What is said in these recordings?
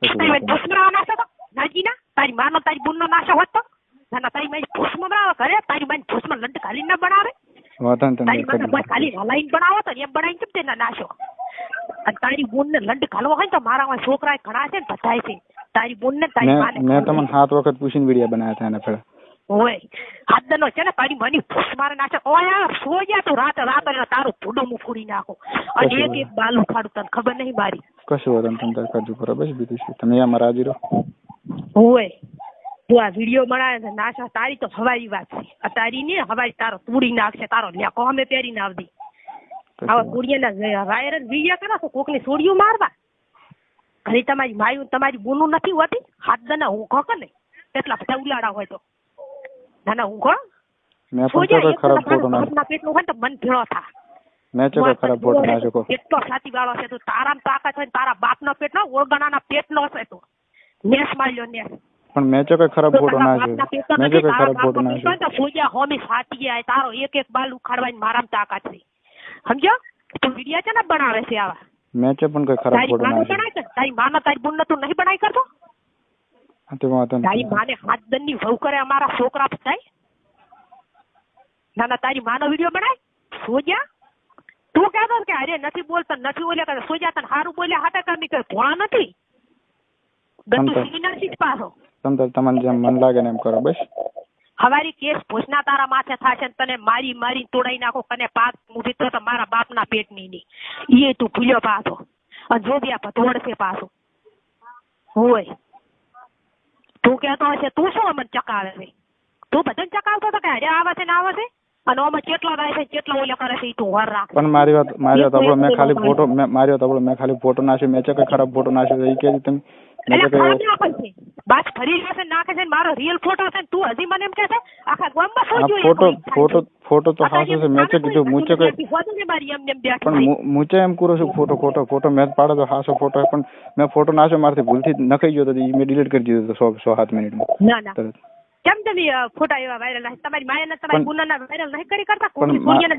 તારી ભૂસમરા નાશો તો નાજીના તારી માનો તારી બુનનો નાશો હોત તો ના તારી મારી ભૂસમાં બનાવે કરે તારી મારી ભૂસમાં લંડ ખાલી ના બનાવે તારી માને બસ ખાલી હલાઈને બનાવો તો એમ બનાવીને કેમ તેના નાશો અને તારી બુનને લંડ ઘાલવો હોય તો મારા છોકરા ઘણા છે ને બધાય છે તારી બુનને તારી માને મેં તમને 7 વખત પૂછીને વિડિયો બનાવ્યા હતા એને ફેર ઓય હાદનો છે ને તારી મની ફૂસ મારે નાખે ઓય સોયા તું રાત તારું ભૂડું મુ ફોડી નાખો અને એક બાલ ઉખાડું તને ખબર નહીં મારી કશું હોય તમે તાર કરજો કરો બસ બીજું શું તમે આમાં રાજી રહો ઓય તું આ વિડિયો બનાવે છે નાશા તારી તો હવારી વાત છે તારી ને હવારી તારો તૂડી નાખશે તારો લેકો અમે પહેરીને આવતી આવા કુડિયાના વાયરલ વિડિયો કરો તો કોકની સોડિયો મારવા ઘરે તમારી માયું તમારી બુનું નથી હોતી હાથ દના હું ખોક ને કેટલા બધા ઉલાડા હોય તો ના હું કોણ મેં પણ તો ખરાબ ફોટો ના પેટનું હોય તો મન ભેળો થા મેં તો ખરાબ ફોટો નાખ્યો એટલો સાથી વાળો છે તો તારામ તાકાત હોય તારા બાપનો પેટનો ઓળગણાના પેટનો છે તો નેસ માર્યો નેસ પણ મેં તો ખરાબ ફોટો નાખ્યો મેં તો ખરાબ ફોટો નાખ્યો તો પૂજા હોમી સાથી આય તારો એક બાલ ઉખાડવાની મારામ તાકાત છે સમજો તું વિડિયો છે ને બનાવે છે આવા મેં તો પણ કોઈ ખરાબ ફોટો નાખ્યો તારી માનો તારી બુન તું નહીં બનાવી કરતો તારી માને હાથ દનની વહુ કરે અમારા છોકરા થાય ના તારી માનો વિડિયો બનાય સોજા તું કહેતો કે અરે નથી બોલતા નથી બોલ્યા કરે સોજા તને સારું બોલ્યા હાટા કરની કે ભોળા નથી ગંદુ સીના સીટ પાછો તમને જેમ મન લાગે ને એમ કરો બસ હવારી કેસ ભોજના તારા માથે થાશે તને મારી તોડાઈ નાખો કને પાક મૂકી તો મારા બાપના પેટની ની એ તું ભૂલ્યો પાછો અને જોબિયા પતોડ છે પાછો હોય તું કહેતો હશે તું શું અમને ચકાવે છે તું બધાને ચકાવતો હતો કે અરે આવે છે ને આવે છે અને અમે કેટલો રહે છે કેટલો ઓલો કરે છે તું વર રાખ પણ મારી વાત આપણો મેં ખાલી ફોટો મેં ખાલી ફોટો નાખ્યો મેં કે ખરાબ ફોટો નાખ્યો એ કે તમે મેં કે બસ ફરી જશે નાખે છે મારો રિયલ ફોટો છે તું હજી મને એમ કહે છે આખા ગામમાં શું જોઈએ ફોટો તો હાસો છે મેં કીધું મૂચે કઈ પણ મૂચે એમ કરો છું ફોટો મેં પાડે તો હાસો ફોટો પણ મેં ફોટો નાખ્યો મારથી ભૂલથી નખાઈ ગયો તો મેં ડિલીટ કરી દીધો તો 7 મિનિટમાં ના કેમ તમે ફોટા એવા વાયરલ તમારી માયાના તમારી ગુનાના વાયરલ નહીં કરી કરતા કોઈ કોઈને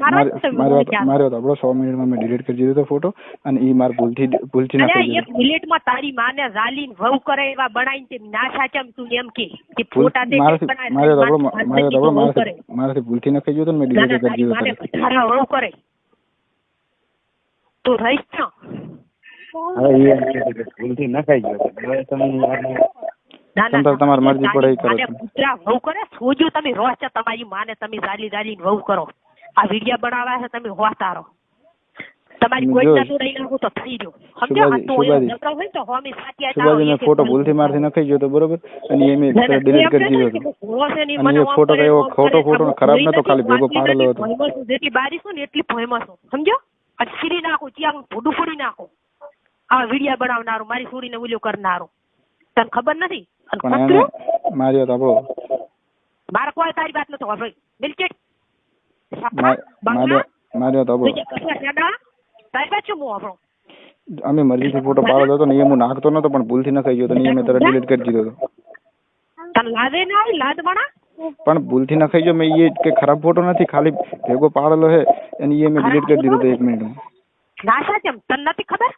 માર્યો તો 100 મિનિટમાં મેં ડિલીટ કરી દીધો તો ફોટો અને ઈ માર ભૂલથી નખાઈ એક મિનિટમાં તારી માને રાલીન વહુ કરે એવા બનાવીને નાશા ચમ તું એમ કે ફોટા દે મારાથી ભૂલથી નખાઈ ગયો તો મેં ડિલીટ કરી દીધો તારા વહુ કરે તો રહીશ છો હવે એ ભૂલથી નખાઈ ગયો તમે તમારી મરજી પડે કરો પુત્રા વહુ કરે સોજો તમે રોજ છે તમારી માને તમે જાલી વહુ કરો આ વિડિયો બનાવવા છે તમે હોતારો તમારી કોઈ ના દોડાઈ નાખો તો થઈ ગયો સમજો આ તો નકરો હોય તો હોમી સાચી આતા સુબાજી ફોટો ભૂલથી મારથી નખાઈ ગયો તો બરોબર અને એ મેં ડિલીટ કરી દીધો અને એ ફોટો એવો ખોટો ફોટો ખરાબ નતો ખાલી ભેગો પાડેલો હતો જેટલી બારી છું ને એટલી ભયમાં છું સમજો અને સીરી નાખો ત્યાં ભૂડું ફોડી નાખો આ વિડિયો બનાવનારો મારી છોરીને ઉલ્યો કરનારો તને ખબર નથી માર્યો તો આપણો મારે કોઈ તારી વાત નતો ભાઈ બિલકુલ માર્યો તો આપણો તારી વાત શું આપણો અમે મરજીથી ફોટો પાડો હતો ને એ હું નાખતો નતો પણ ભૂલથી નખાઈ ગયો તો ને મેં તરત ડિલીટ કરી દીધો હતો તને લાદે ના આવી લાદ બના પણ ભૂલથી નખાઈ ગયો મેં એ કે ખરાબ ફોટો નથી ખાલી ભેગો પાડેલો છે અને એ મેં ડિલીટ કરી દીધો તો 1 મિનિટમાં નાશા કેમ તને નથી ખબર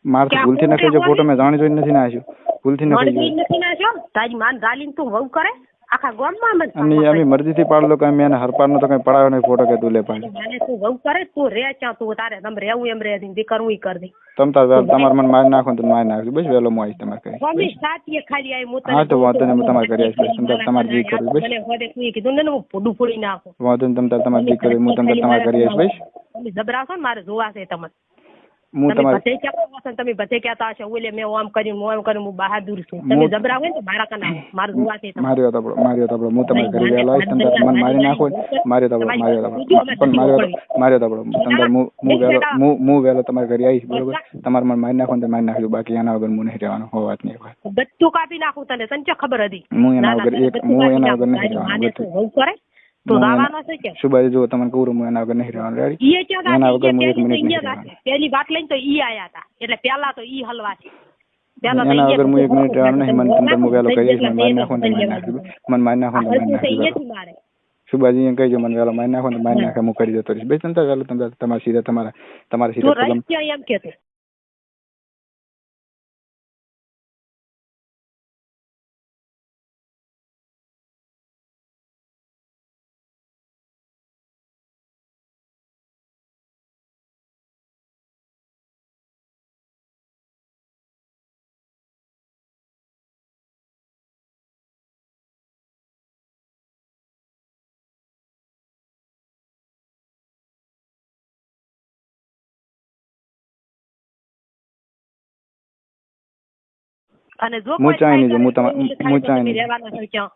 મારથી ભૂલથી નખાઈ ગયો ફોટો મેં જાણી જોઈને નથી નાખ્યો ભૂલથી નથી નાખ્યો તારી માન ગાલીન તું વહુ કરે આખા ગામમાં અને અમે મરજીથી પાડલો કે મેં હરપારનો તો કઈ પડાયો નહીં ફોટો કે તું લે પાડી મને તું વહુ કરે તું રે ચા તું તારે તમ રહેવું એમ રે દી કરવું ઈ કર દે તમ તાર તમાર મન મારી નાખો તો મારી નાખજો બસ વેલો મો આવીશ તમારે કરી મમ્મી સાચી ખાલી આવી મોત હા તો વાંધો નહીં તમારે કરી આવીશ બસ તમ તમારે જી કરવું બસ મને હોદે તું કીધું ને હું ફોડું ફોડી નાખો વાંધો નહીં તમ તમારે જી કરી હું તમ તમારે કરી આવીશ બસ તમે જબરાશો ને મારે જોવા છે તમને હું તમારે તમે બધે કહેતા હશે ઓલે મેં આમ કર્યું હું બહાદુર છું તમે જબરા હોય ને મારા કના મારું જોવા છે માર્યો તો હું તમારે કરી વેલો આવીશ તમ મને મારી નાખો માર્યો તો પણ માર્યો તો તમ હું વેલો તમારે કરી આવીશ બરોબર તમારે મને મારી નાખો તો મારી નાખજો બાકી એના વગર હું નહીં રહેવાનો હો વાત નહીં બધું કાપી નાખું તને તને ખબર હતી હું એના વગર નહીં રહેવાનો કરે તો દાવાનો છે કે સુબાજી જો તમને કહું હું એના વગર નહીં રહેવાનો રેડી એના વગર હું 1 મિનિટ નહીં પેલી વાત લઈને તો ઈ આયા હતા એટલે પેલા તો ઈ હલવા છે એના વગર હું 1 મિનિટ રહેવાનો નહીં મને તમને વેલો કહીશ મને મારી નાખો તો મારી નાખજો મને મારી નાખો તો મારી નાખજો સુબાજી એમ કહીજો મને વેલો મારી નાખો તો મારી નાખે હું કરી દેતો રહીશ બે ચિંતા વેલો તમારા સીધા તમારા સીધા એમ કે અને જો હું ચાઈ નહીં હું રહેવાના છો ક્યાં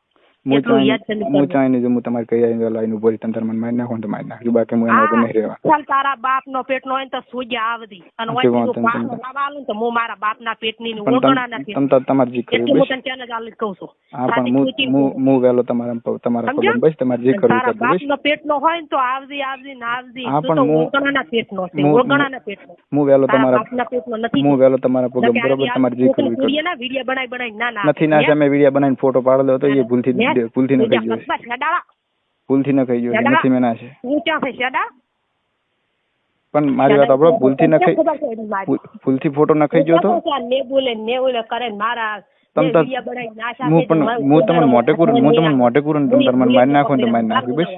હું એટલું યાદ કરી હું ચાઈ નહીં હું તમારે કહી આવી વેલા એનું બોરી તંતર મને મારી નાખો તો મારી નાખજો બાકી હું એના વગર નહીં રહેવા ચાલ તારા બાપ નો પેટ નો હોય ને તો સૂજ્યા આવતી અને નથી ઓય વાંધો પાછો લાવાલું તો હું મારા બાપ ના પેટ ની ઓળખણા નથી તમારે જી એટલે હું કરવું તને ત્યાં જ આલી કહું છું હા પણ હું વેલો તમારા પગમ બસ તમારે જે કરવું તારા કરજો બાપ બસ નો પેટ નો હોય ને તો આવજી ને આવજી હા, તું પણ તો હું- ઓળખણા ના પેટ નો છે ઓળખણા ના પેટ નો હું વેલો તારા તમારા બાપ ના પેટ નો નથી હું વેલો તમારા પગમ બરોબર તમારે જે કરવું કરજો વિડીયો બનાવી ના નથી ના તમે વિડીયો બનાવીને ફોટો પાડેલો હતો એ ભૂલથી ન થઈ ગયો શેડા ભૂલથી ન ખાઈ ગયો નથી મેં ના છે હું ક્યાં છે શેડા પણ મારી વાત આપણો ભૂલથી ન ખાઈ ભૂલથી ફોટો ન ખાઈ ગયો તો ને બોલે કરે ને મારા તમ તાર હું તમને મોટે કરું ને તમે મને મારી નાખો ને તો મારી નાખ્યું બસ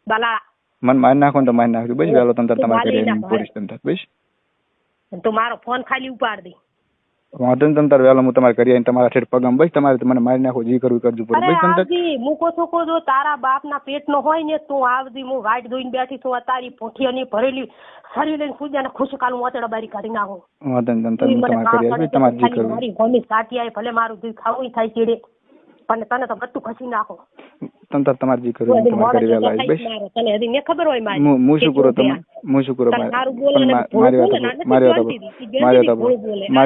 બાલા મને મારી નાખો ને તો મારી નાખ્યું બસ વેલો તંતર તમારે કરી પોલીસ તંતર બસ તું મારો ફોન ખાલી ઉપાડ દે વાંધો ને તંતર વેલો હું તમારે કરી આવીને તમારા ઠેઠ પગમ બસ તમારે મને મારી નાખો જે કરવું કરજો પડે અરે બસ તંતર આવજી મૂકો છો જો તારા બાપ ના પેટ નો હોય ને તું આવજી હું વાટ ધોઈને બેઠી છું આ તારી પોઠીઓની ભરેલી શરીર લઈને પૂજા ને ખુશ કાલ મોતેડા બારી કાઢી નાખો વાંધો ને તંતર હું તમારે કરી આવીશ તમારે જે કરવું મારી ભમી સાટી આવે ભલે મારું દૂધ ખાવું થાય ચીડે પણ તને તો બધું ખસી નાખો તંતર તમારે જે કરવું તમારે કરી વેલા આવીશ બસ તને હજી ને ખબર હોય મારી હું શું કરું તમે હું શું કરું મારી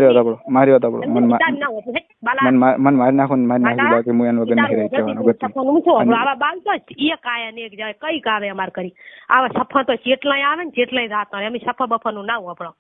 વાત મન મારી નાખો ને મારી નાખી બાકી હું એના વગર નહીં રહી જવાનું આવા બાલ તો એક આયા ને એક જાય કઈ કાવે અમાર કરી આવા સફા તો જેટલાય આવે ને જેટલાય રાત અમે સફા બફા નું ના આપણો